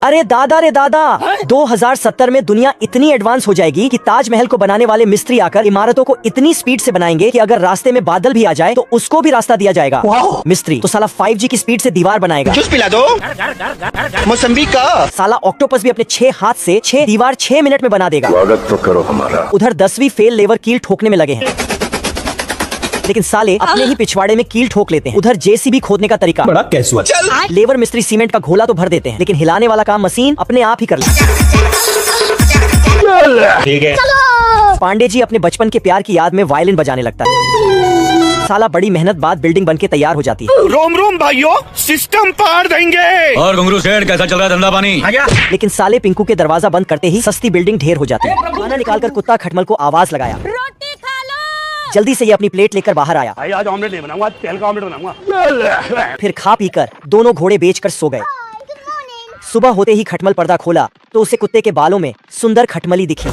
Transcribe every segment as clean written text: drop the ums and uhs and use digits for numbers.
अरे दादा रे दादा, 2070 में दुनिया इतनी एडवांस हो जाएगी कि ताजमहल को बनाने वाले मिस्त्री आकर इमारतों को इतनी स्पीड से बनाएंगे कि अगर रास्ते में बादल भी आ जाए तो उसको भी रास्ता दिया जाएगा। मिस्त्री तो साला 5G की स्पीड से दीवार बनाएगा। जूस पिला दो मौसम्बी का। साला ऑक्टोपस भी अपने 6 हाथ से 6 दीवार 6 मिनट में बना देगा। स्वागत तो करो हमारा। उधर 10वीं फेल लेवर कील ठोकने में लगे हैं, लेकिन साले अपने ही पिछवाड़े में कील ठोक लेते हैं। उधर जेसीबी खोदने का तरीका बड़ा कैसुअल। लेबर मिस्त्री सीमेंट का घोला तो भर देते हैं, लेकिन हिलाने वाला काम मशीन अपने आप ही कर लेती है। ठीक है। पांडे जी अपने बचपन के प्यार की याद में वायलिन बजाने लगता है। साला बड़ी मेहनत बाद बिल्डिंग बनके तैयार हो जाती है। रोम रोम भाइयों, सिस्टम पार देंगे। और घुंगरू सेठ कैसा चल रहा है धंधा पानी? लेकिन साले पिंकू के दरवाजा बंद करते ही सस्ती बिल्डिंग ढेर हो जाती है। खाना निकालकर कुत्ता खटमल को आवाज लगाया। जल्दी से ये अपनी प्लेट लेकर बाहर आया। आज ऑमलेट नहीं बनाऊंगा, तेल का ऑमलेट बनाऊंगा। फिर खा पी कर दोनों घोड़े बेचकर सो गए। सुबह होते ही खटमल पर्दा खोला तो उसे कुत्ते के बालों में सुंदर खटमली दिखी।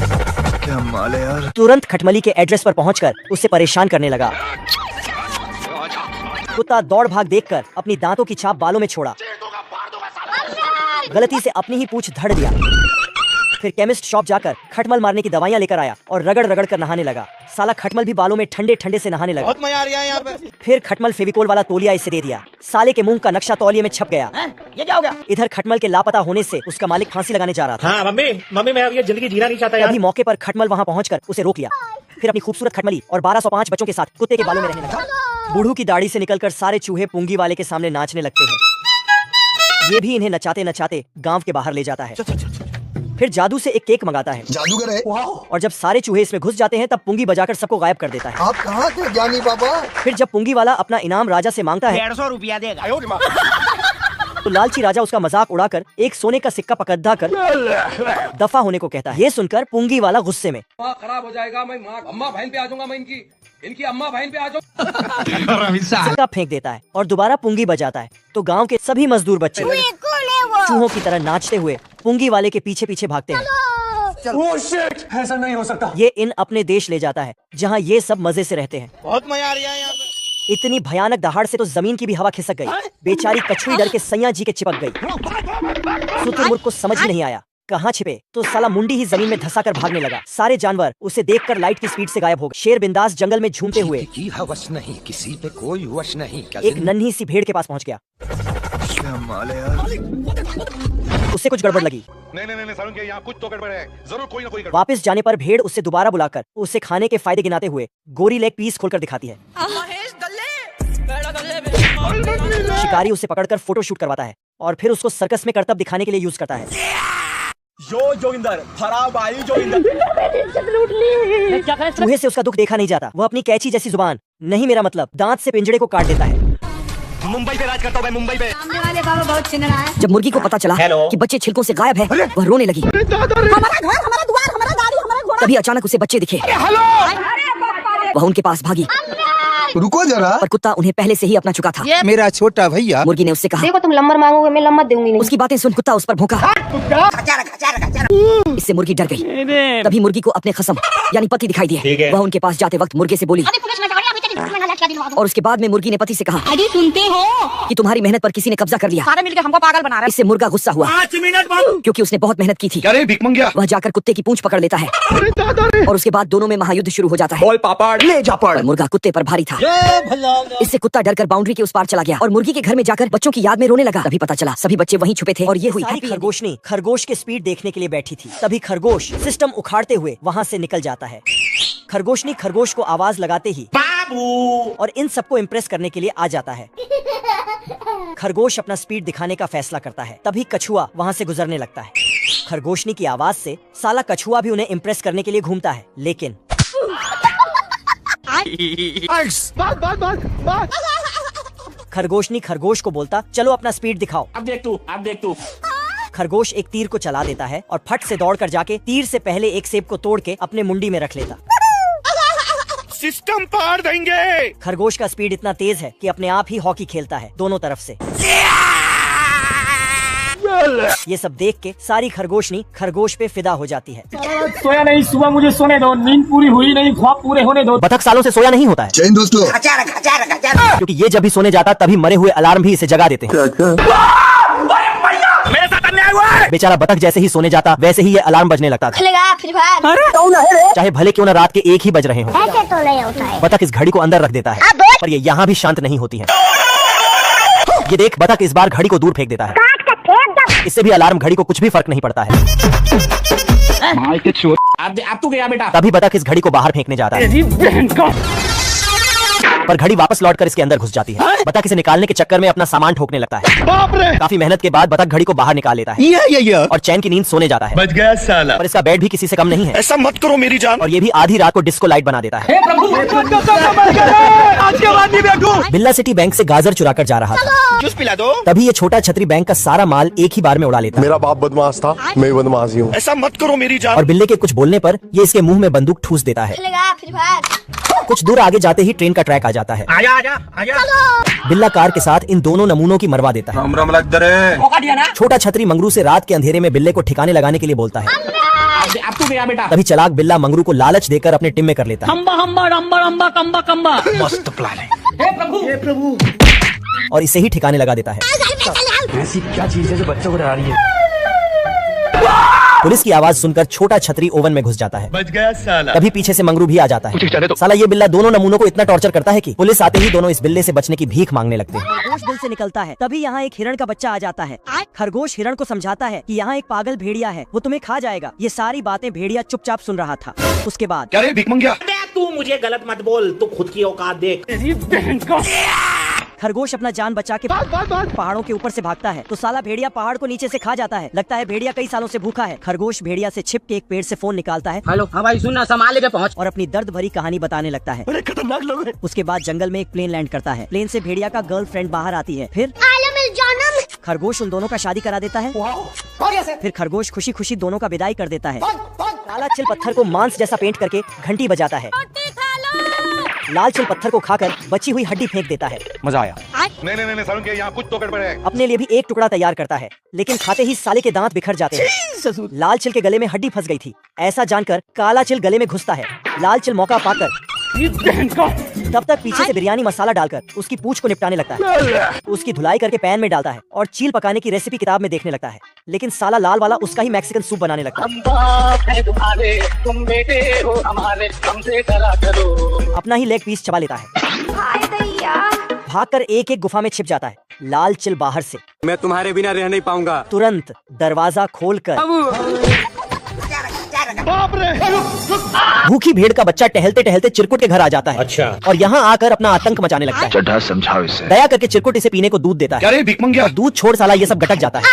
क्या माल है यार। तुरंत खटमली के एड्रेस पर पहुंचकर उसे परेशान करने लगा। कुत्ता दौड़ भाग देखकर अपनी दांतों की छाप बालों में छोड़ा। गलती से अपनी ही पूंछ धड़ दिया। फिर केमिस्ट शॉप जाकर खटमल मारने की दवाइयां लेकर आया और रगड़ रगड़ कर नहाने लगा। साला खटमल भी बालों में ठंडे ठंडे से नहाने लगा। बहुत मजा आ रहा है यहाँ पे। फिर खटमल फेविकोल वाला तौलिया इसे दे दिया। साले के मुंह का नक्शा तौलिए में छप गया। ये क्या हो गया? इधर खटमल के लापता होने से उसका मालिक फांसी लगाने जा रहा था। हाँ मम्मी मैं अब ये जिंदगी जीना नहीं चाहता यार। अभी मौके पर खटमल वहां पहुंचकर उसे रोक लिया। फिर अपनी खूबसूरत खटमली और 1205 बच्चों के साथ कुत्ते के बालों में रहने लगा। बूढ़ू की दाढ़ी से निकलकर सारे चूहे पुंगी वाले के सामने नाचने लगते हैं। ये भी इन्हें नचाते नचाते गांव के बाहर ले जाता है। फिर जादू से एक केक मंगाता है। जादूगर है। और जब सारे चूहे इसमें घुस जाते हैं तब पुंगी बजाकर सबको गायब कर देता है। आप कहाँ थे ज्ञानी बाबा? फिर जब पुंगी वाला अपना इनाम राजा से मांगता है 150 रुपया देगा। तो लालची राजा उसका मजाक उड़ाकर एक सोने का सिक्का पकड़ा कर दफा होने को कहता है। ये सुनकर पुंगी वाला गुस्से में खराब हो जाएगा, मैं अम्मा बहन पे आ जाऊंगा, मैं इनकी अम्मा बहन पे आ जाऊंगा। सिक्का फेंक देता है और दोबारा पुंगी बजाता है। तो गांव के सभी मजदूर बच्चे चूहों की तरह नाचते हुए पुंगी वाले के पीछे पीछे भागते हैं। ऐसा नहीं हो सकता। ये इन अपने देश ले जाता है जहाँ ये सब मजे से रहते हैं। बहुत मजा आ रहा है यहाँ पे। इतनी भयानक दहाड़ से तो जमीन की भी हवा खिसक गई। बेचारी कछुई डर के सैया जी के चिपक गई। शुतुरमुर्ग को समझ ही नहीं आया कहाँ छिपे, तो साला मुंडी ही जमीन में धंसा कर भागने लगा। सारे जानवर उसे देखकर लाइट की स्पीड से गायब हो गए। शेर बिंदास जंगल में झूमते हुए की हवस नहीं, किसी पे कोई वश नहीं। एक नन्ही सी भेड़ के पास पहुँच गया। क्या माल है यार। उससे कुछ गड़बड़ लगी। नहीं सारुण के यहाँ कुछ तो गड़बड़ है, जरूर कोई ना कोई गड़बड़। वापस जाने पर भेड़ उससे दोबारा बुलाकर उसे खाने के फायदे गिनाते हुए गोरी लेग पीस खोलकर दिखाती है। शिकारी उसे पकड़कर फोटो शूट करवाता है और फिर उसको सर्कस में करतब दिखाने के लिए यूज करता है। चूहे से उसका दुख देखा नहीं जाता। वह अपनी कैंची जैसी जुबान, नहीं मेरा मतलब, दांत से पिंजड़े को काट देता है। मुंबई पे राज करता हूँ मैं, मुंबई पे। सामने वाले बाबा बहुत चिन्ह रहा है। जब मुर्गी को पता चला कि बच्चे छिलकों से गायब है, वह रोने लगी। हमारा घर, हमारा द्वार, हमारा गाड़ी, हमारा घोड़ा। तभी अचानक उसे बच्चे दिखे। वह उनके पास भागी। रुको जरा। पर कुत्ता उन्हें पहले से ही अपना चुका था। मेरा छोटा भैया। मुर्गी ने उससे कहा, देखो तुम लंबर मांगोगे, मैं लंबर दूंगी नहीं। उसकी बातें सुन कुत्ता उस पर भौंका। इससे मुर्गी डर गई। तभी मुर्गी को अपने खसम यानी पति दिखाई दिए। वह उनके पास जाते वक्त मुर्गे से बोली और उसके बाद में मुर्गी ने पति से कहा, अरे सुनते हो कि तुम्हारी मेहनत पर किसी ने कब्जा कर लिया। सारे मिलकर हमको पागल बना रहे हैं। इससे मुर्गा गुस्सा हुआ 5 मिनट बाद, क्योंकि उसने बहुत मेहनत की थी। अरे भिख मंगिया। वह जाकर कुत्ते की पूंछ पकड़ लेता है और उसके बाद दोनों में महायुद्ध शुरू हो जाता है। बोल पापड़ ले जा पड़। मुर्गा कुत्ते पर भारी था। इससे कुत्ता डरकर बाउंड्री के उस पार चला गया और मुर्गी के घर में जाकर बच्चों की याद में रोने लगा। तभी पता चला सभी बच्चे वहीं छुपे थे और ये हुई खरगोशनी खरगोश की स्पीड देखने के लिए बैठी थी। तभी खरगोश सिस्टम उखाड़ते हुए वहाँ से निकल जाता है। खरगोशनी खरगोश को आवाज लगाते ही बाबू और इन सबको इम्प्रेस करने के लिए आ जाता है। खरगोश अपना स्पीड दिखाने का फैसला करता है। तभी कछुआ वहाँ से गुजरने लगता है। खरगोशनी की आवाज से साला कछुआ भी उन्हें इम्प्रेस करने के लिए घूमता है, लेकिन खरगोशनी खरगोश को बोलता, चलो अपना स्पीड दिखाओ। अब देख तू। खरगोश एक तीर को चला देता है और फट से दौड़कर जाके तीर से पहले एक सेब को तोड़ के अपने मुंडी में रख लेता। सिस्टम पार देंगे। खरगोश का स्पीड इतना तेज है कि अपने आप ही हॉकी खेलता है दोनों तरफ से। ये सब देख के सारी खरगोशनी खरगोश पे फिदा हो जाती है। सोया नहीं, सुबह मुझे सोने दो, नींद पूरी हुई नहीं, ख्वाब पूरे होने दो। बतख सालों से सोया नहीं होता है। जय हिंद दोस्तों। क्योंकि ये जब भी सोने जाता तभी मरे हुए अलार्म भी इसे जगा देते हैं। मेरे साथ करने आए हुए हैं? बेचारा बतख जैसे ही सोने जाता वैसे ही ये अलार्म बजने लगता था। खेलेगा फ्री फायर। चाहे भले क्यों न रात के 1 ही बज रहे हो। ऐसे तो नहीं होता है। बतख इस घड़ी को अंदर रख देता है, पर ये यहाँ भी शांत नहीं होती है। ये देख, बतख इस बार घड़ी को दूर फेंक देता है। इससे भी अलार्म घड़ी को कुछ भी फर्क नहीं पड़ता है। अब तू गया बेटा। तभी बतख इस घड़ी को बाहर फेंकने जाता है, पर घड़ी वापस लौटकर इसके अंदर घुस जाती है। बतख इसे निकालने के चक्कर में अपना सामान ठोकने लगता है। बाप रे। काफी मेहनत के बाद बतख घड़ी को बाहर निकाल लेता है ये और चैन की नींद सोने जाता है। बच गया साला। पर इसका बेड भी किसी से कम नहीं है, ऐसा मत करो मेरी जान। और ये भी आधी रात को डिस्को लाइट बना देता है। बिल्ला सिटी बैंक से गाजर चुरा कर जा रहा था। जूस पिला दो। तभी ये छोटा छतरी बैंक का सारा माल एक ही बार में उड़ा लेता है। मेरा बाप बदमाश था, मैं बदमाश ही हूँ। ऐसा मत करो मेरी जान। और बिल्ले के कुछ बोलने पर ये इसके मुंह में बंदूक ठूस देता है। खेलेगा फ्री फायर। कुछ दूर आगे जाते ही ट्रेन का ट्रैक आ जाता है। आजा आजा आजा। बिल्ला कार के साथ इन दोनों नमूनों की मरवा देता है। छोटा छतरी मंगरू से रात के अंधेरे में बिल्ले को ठिकाने लगाने के लिए बोलता है। अब तू गया बेटा। तभी चालाक बिल्ला मंगरू को लालच देकर अपने टिम में कर लेता है। हम्बा हम्बा रम्बा रम्बा कम्बा कम्बा। मस्त प्लान है। हे प्रभु। और इसे ही ठिकाने लगा देता है। ऐसी क्या चीज है जो बच्चों को डरा रही है? पुलिस की आवाज सुनकर छोटा छतरी ओवन में घुस जाता है। बच गया साला। तभी पीछे से मंगरू भी आ जाता है। साला ये बिल्ला दोनों नमूनों को इतना टॉर्चर करता है कि पुलिस आते ही दोनों इस बिल्ले से बचने की भीख मांगने लगते हैं। खरगोश बिल से निकलता है, तभी यहाँ एक हिरण का बच्चा आ जाता है। खरगोश हिरण को समझाता है कि यहाँ एक पागल भेड़िया है, वो तुम्हें खा जाएगा। ये सारी बातें भेड़िया चुपचाप सुन रहा था। उसके बाद क्या रे भीख मंगिया? तू मुझे गलत मत बोल, तू खुद की औकात देख। खरगोश अपना जान बचा के पहाड़ों के ऊपर से भागता है, तो साला भेड़िया पहाड़ को नीचे से खा जाता है। लगता है भेड़िया कई सालों से भूखा है। खरगोश भेड़िया से छिप के एक पेड़ से फोन निकालता है। हेलो, हाँ भाई सुनना, संभाले पे पहुँच। और अपनी दर्द भरी कहानी बताने लगता है। बड़े खतरनाक लोग हैं। उसके बाद जंगल में एक प्लेन लैंड करता है। प्लेन से भेड़िया का गर्लफ्रेंड बाहर आती है। फिर खरगोश उन दोनों का शादी करा देता है। फिर खरगोश खुशी खुशी दोनों का विदाई कर देता है। काला चिल पत्थर को मांस जैसा पेंट करके घंटी बजाता है। लाल चिल पत्थर को खाकर बची हुई हड्डी फेंक देता है। मजा आया। नहीं सारुण के यहाँ कुछ तो गड़बड़ है। अपने लिए भी एक टुकड़ा तैयार करता है, लेकिन खाते ही साले के दांत बिखर जाते हैं। लाल चिल के गले में हड्डी फंस गई थी। ऐसा जानकर काला चिल गले में घुसता है। लाल चिल मौका पाकर तब तक पीछे से बिरयानी मसाला डालकर उसकी पूंछ को निपटाने लगता है। उसकी धुलाई करके पैन में डालता है और चील पकाने की रेसिपी किताब में देखने लगता है। लेकिन साला लाल वाला उसका ही मैक्सिकन सूप बनाने लगता है। अपना ही लेग पीस चबा लेता है। भागकर एक एक गुफा में छिप जाता है। लाल चिल बाहर से, मैं तुम्हारे बिना रह नहीं पाऊंगा। तुरंत दरवाजा खोलकर भूखी भेड़ का बच्चा टहलते टहलते चिरकुट के घर आ जाता है। अच्छा। और यहाँ आकर अपना आतंक मचाने लगता है। चड्ढा समझाओ इसे। दया करके चिरकुट इसे पीने को दूध देता है। क्या रे भीख मंगिया? दूध छोड़ साला ये सब गटक जाता है।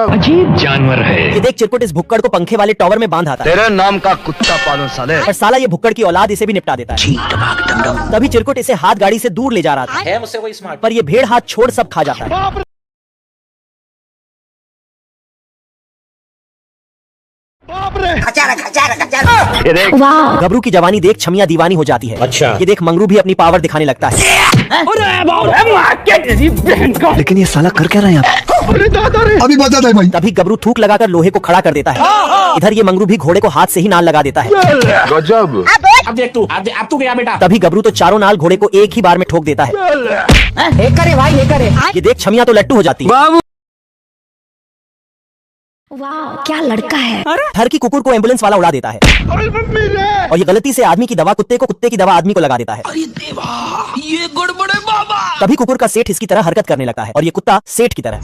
अजीब जानवर है। ये देख चिरकुट इस भुक्कड़ को पंखे वाले टॉवर में बांध आता है। तेरे नाम का कुत्ता पालो साले। पर साला ये भुक्कड़ की औलाद इसे भी निपटा देता है। तभी चिरकुट इसे हाथ गाड़ी से दूर ले जा रहा था। है मुझसे कोई स्मार्ट। पर ये भेड़ हाथ छोड़ सब खा जाता है। गबरू की जवानी देख छमिया दीवानी हो जाती है। अच्छा। ये देख मंगरू भी अपनी पावर दिखाने लगता है। लेकिन ये साला कर क्या रहा है यहाँ? अभी बता दे भाई। तभी गबरू थूक लगाकर लोहे को खड़ा कर देता है। इधर ये मंगरू भी घोड़े को हाथ से ही नाल लगा देता है। गजब। अब देख तू, अब तू गया बेटा। तभी गबरू तो चारों नाल घोड़े को एक ही बार में ठोक देता है। करे भाई करे। ये देख छमिया तो लट्टू हो जाती है। वाह क्या लड़का है। घर की कुकुर को एम्बुलेंस वाला उड़ा देता है। और ये गलती से आदमी की दवा कुत्ते को, कुत्ते की दवा आदमी को लगा देता है। अरे देवा, ये गड़बड़ है बाबा। तभी कुकुर का सेठ इसकी तरह हरकत करने लगता है और ये कुत्ता सेठ की तरह।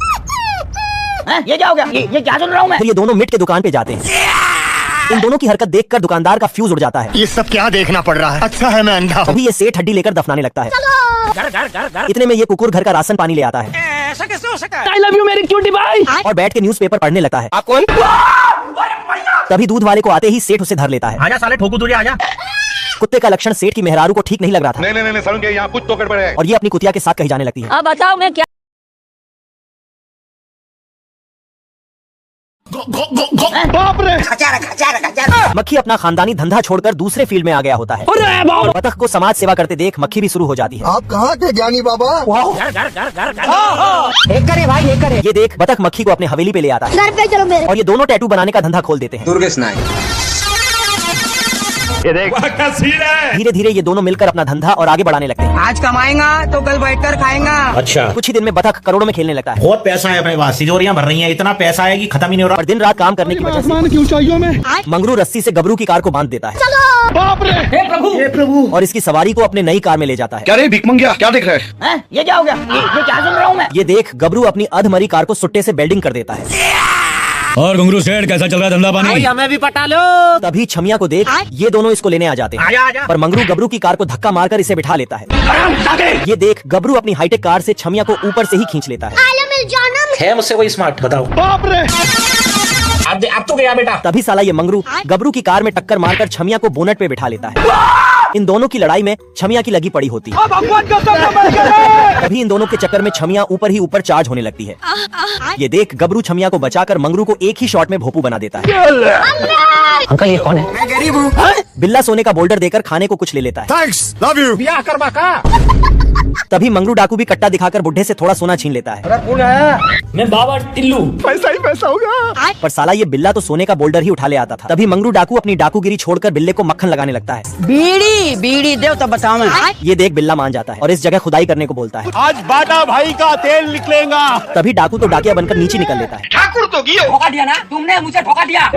ये क्या हो गया? ये क्या सुन रहा हूँ मैं? फिर ये दोनों मिट के दुकान पे जाते हैं। इन दोनों की हरकत देखकर दुकानदार का फ्यूज उड़ जाता है। ये सब क्या देखना पड़ रहा है? अच्छा है मैं अंधा हूँ। तभी ये सेठ हड्डी लेकर दफनाने लगता है। घर। इतने में ये कुकुर घर का राशन पानी ले आता है। ऐसा कैसे हो सका? I love you मेरी क्यूटी भाई। और बैठ के न्यूज़पेपर पढ़ने लगता है। आप कौन? तभी दूध वाले को आते ही सेठ उसे धर लेता है। आजा साले ठोकू तुझे, आजा। कुत्ते का लक्षण सेठ की मेहरारू को ठीक नहीं लग रहा था। नहीं सारुण के यहाँ कुछ तो गड़बड़ है। और ये अपनी कुतिया के साथ कही जाने लगती है। अब बताओ मैं क्या। बाप रे। मक्खी अपना खानदानी धंधा छोड़कर दूसरे फील्ड में आ गया होता है। बतख को समाज सेवा करते देख मक्खी भी शुरू हो जाती है। आप कहाँ थे ज्ञानी बाबा? करे भाई करे। ये देख बतख मक्खी को अपने हवेली पे ले आता है। घर पे चलो मेरे। और ये दोनों टैटू बनाने का धंधा खोल देते हैं। दुर्गेश नायक। धीरे धीरे ये दोनों मिलकर अपना धंधा और आगे बढ़ाने लगते हैं। आज कमाएगा तो कल बैठकर खाएगा। अच्छा, कुछ ही दिन में बतख करोड़ों में खेलने लगता है। बहुत पैसा है अपने पास, तिजोरियां भर रही हैं, इतना पैसा है कि खत्म ही नहीं हो रहा। और दिन रात काम करने की वजह से मंगरू रस्सी से गबरू की कार को बांध देता है। बाप रे, हे प्रभु और इसकी सवारी को अपने नई कार में ले जाता है। क्या रे भिख मंगिया, क्या देख रहा है? ये क्या हो गया? ये क्या सुन रहा हूँ मैं? ये देख गबरू अपनी अधमरी कार को सुट्टे से बेल्डिंग कर देता है। और घुंगरू सेठ कैसा चल रहा है धंधा पानी? हमें भी पटा लो। तभी छमिया को देख ये दोनों इसको लेने आ जाते हैं। पर मंगरू गबरू की कार को धक्का मारकर इसे बिठा लेता है। ये देख गबरू अपनी हाईटेक कार से छमिया को ऊपर से ही खींच लेता है। है मुझसे कोई स्मार्ट, बताओ। बाप रे, अब तो गया बेटा। तभी साला ये मंगरू गबरू की कार में टक्कर मारकर छमिया को बोनट पे बिठा लेता है। इन दोनों की लड़ाई में छमिया की लगी पड़ी होती है। तभी इन दोनों के चक्कर में छमिया ऊपर ही ऊपर चार्ज होने लगती है। ये देख गबरू छमिया को बचाकर मंगरू को एक ही शॉट में भोपू बना देता है। अंकल ये कौन है? मैं गरीब हूँ। बिल्ला सोने का बोल्डर देकर खाने को कुछ ले लेता है। Thanks, love you. ब्याह करवा का। तभी मंगरू डाकू भी कट्टा दिखाकर बुढ़े से थोड़ा सोना छीन लेता है। मैं बाबा टिल्लू। पैसा ही पैसा होगा। पर साला ये बिल्ला तो सोने का बोल्डर ही उठा ले आता था। तभी मंगरू डाकू अपनी डाकूगिरी छोड़कर बिल्ले को मक्खन लगाने लगता है। बीड़ी बीड़ी दे तो बताओ मैं। ये देख बिल्ला मान जाता है और इस जगह खुदाई करने को बोलता है। आज बाटा भाई का तेल निकलेगा। तभी डाकू तो डाकिया बनकर नीचे निकल लेता है। ठाकुर तो गियो। धोखा दिया ना तुमने, मुझे धोखा दिया।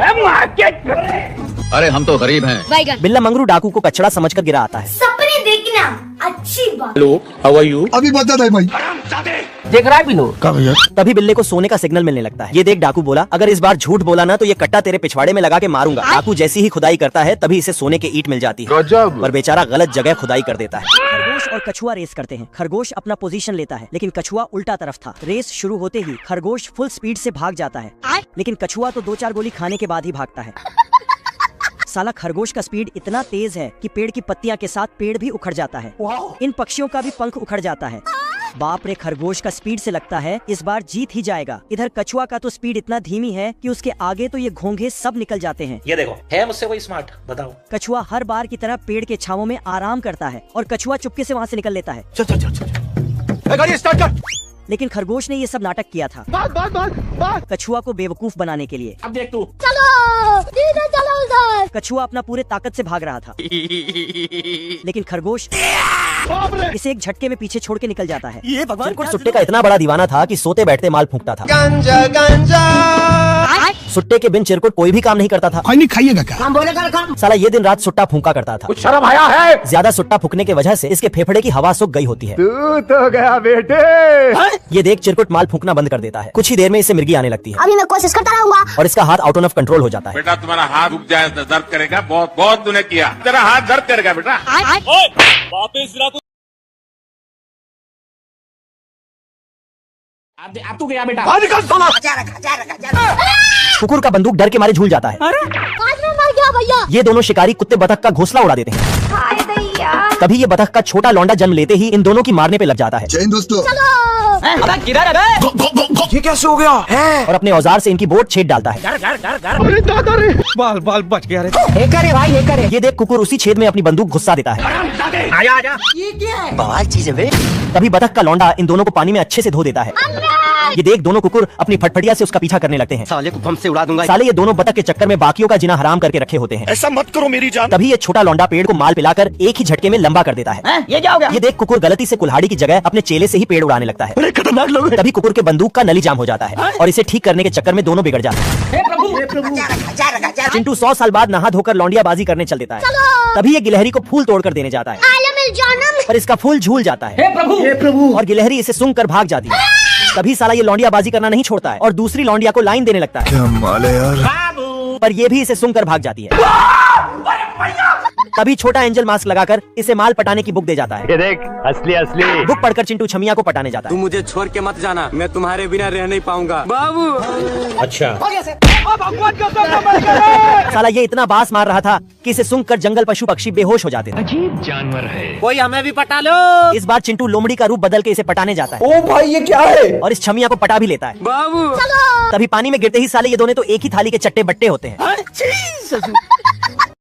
अरे हम तो गरीब हैं। बिल्ला मंगरू डाकू को कचड़ा समझकर गिरा आता है। सपने देखना अच्छी बात। Hello, how are you? अभी बता दे भाई। देख रहा है बिनो? तभी बिल्ले को सोने का सिग्नल मिलने लगता है। ये देख डाकू बोला, अगर इस बार झूठ बोला ना तो ये कट्टा तेरे पिछवाड़े में लगा के मारूंगा। डाकू जैसी ही खुदाई करता है तभी इसे सोने के ईंट मिल जाती है। पर बेचारा गलत जगह खुदाई कर देता है। खरगोश और कछुआ रेस करते हैं। खरगोश अपना पोजीशन लेता है लेकिन कछुआ उल्टा तरफ था। रेस शुरू होते ही खरगोश फुल स्पीड से भाग जाता है लेकिन कछुआ तो 2-4 गोली खाने के बाद ही भागता है। साला खरगोश का स्पीड इतना तेज है कि पेड़ की पत्तियां के साथ पेड़ भी उखड़ जाता है। इन पक्षियों का भी पंख उखड़ जाता है। बाप रे, खरगोश का स्पीड से लगता है इस बार जीत ही जाएगा। इधर कछुआ का तो स्पीड इतना धीमी है कि उसके आगे तो ये घोंघे सब निकल जाते हैं। ये देखो, है मुझसे कोई स्मार्ट, बताओ। कछुआ हर बार की तरह पेड़ के छावों में आराम करता है और कछुआ चुपके से वहाँ से निकल लेता है। गाड़ी स्टार्ट कर। लेकिन खरगोश ने ये सब नाटक किया था कछुआ को बेवकूफ बनाने के लिए। अब देख तू। चलो सीधे चलो उधर। कछुआ अपना पूरे ताकत से भाग रहा था लेकिन खरगोश इसे एक झटके में पीछे छोड़ के निकल जाता है। ये भगवान को सुट्टे का इतना बड़ा दीवाना था कि सोते बैठते माल फूंकता था। सुट्टे के बिन चिरकुट कोई भी काम नहीं करता था। नहीं खाइएगा क्या? हम बोले कर काम। साला ये दिन रात सुट्टा फूंका करता था। कुछ शर्म आया है? ज्यादा सुट्टा फूकने की वजह से इसके फेफड़े की हवा सूख गई होती है। तू तो गया बेटे। ये देख चिरकुट माल फूंकना बंद कर देता है। कुछ ही देर में इसे मिर्गी आने लगती है अभी मैं कोशिश करता रहूंगा। और इसका हाथ आउट ऑफ कंट्रोल हो जाता है। बेटा तुम्हारा हाथ रुक जाए तो दर्द करेगा, बहुत बहुत तूने किया, तेरा हाथ दर्द करेगा बेटा। अब तो गया बेटा। कुकुर का बंदूक डर के मारे झूल जाता है। आज मैं मर गया भैया। ये दोनों शिकारी कुत्ते बतख का घोंसला उड़ा देते हैं। हाय दैया। तभी ये बतख का छोटा लौंडा जन्म लेते ही इन दोनों की मारने पे लग जाता है जय दोस्तों। ये कैसे हो गया? और अपने औजार से इनकी बोट छेद डालता है। अरे दादा रे, बाल बाल बच गया रे। ये करे भाई, ये करे। ये देख कुकुर उसी छेद में अपनी बंदूक घुसा देता है। आजा। ये क्या है? बवाल चीज है बे। तभी बतख का लौंडा इन दोनों को पानी में अच्छे से धो देता है। ये देख दोनों कुकुर अपनी फटफटिया से उसका पीछा करने लगते हैं। साले को बम से उड़ा दूंगा। साले ये दोनों बतख के चक्कर में बाकियों का जिना हराम करके रखे होते हैं। ऐसा मत करो मेरी जान। तभी ये छोटा लौंडा पेड़ को माल पिलाकर एक ही झटके में लंबा कर देता है। ये क्या हो गया? ये देख कुकुर गलती से कुल्हाड़ी की जगह अपने चेले से ही पेड़ उड़ाने लगता है। अरे खतरनाक लोग हैं। तभी कुकुर के बंदूक का नली जाम हो जाता है और इसे ठीक करने के चक्कर में दोनों बिगड़ जाते हैं। हे प्रभु। चिंटू 100 साल बाद नहा धोकर लौंडिया बाजी करने चल देता है। तभी ये गिलहरी को फूल तोड़कर देने जाता है पर इसका फूल झूल जाता है। हे प्रभु। और गिलहरी इसे सूंघ कर भाग जाती है। तभी साला ये लौंडिया बाजी करना नहीं छोड़ता है और दूसरी लौंडिया को लाइन देने लगता है। क्या माल है यार। पर ये भी इसे सूंघ कर भाग जाती है। तभी छोटा एंजल मास्क लगाकर इसे माल पटाने की बुक दे जाता है। ये देख, असली असली। बुक पढ़कर चिंटू छमिया को पटाने जाता है। मुझे छोड़ के मत जाना, मैं तुम्हारे बिना रह नहीं पाऊंगा बाबू। अच्छा, साला ये इतना बास मार रहा था कि इसे सूंघ कर जंगल पशु पक्षी बेहोश हो जाते थे। अजीब जानवर है। कोई हमें भी पटा लो। इस बार चिंटू लोमड़ी का रूप बदल के इसे पटाने जाता है। ओ भाई ये क्या है? और इस छमिया को पटा भी लेता है। बाबू तभी पानी में गिरते ही साले ये दोनों तो एक ही थाली के चट्टे बट्टे होते हैं।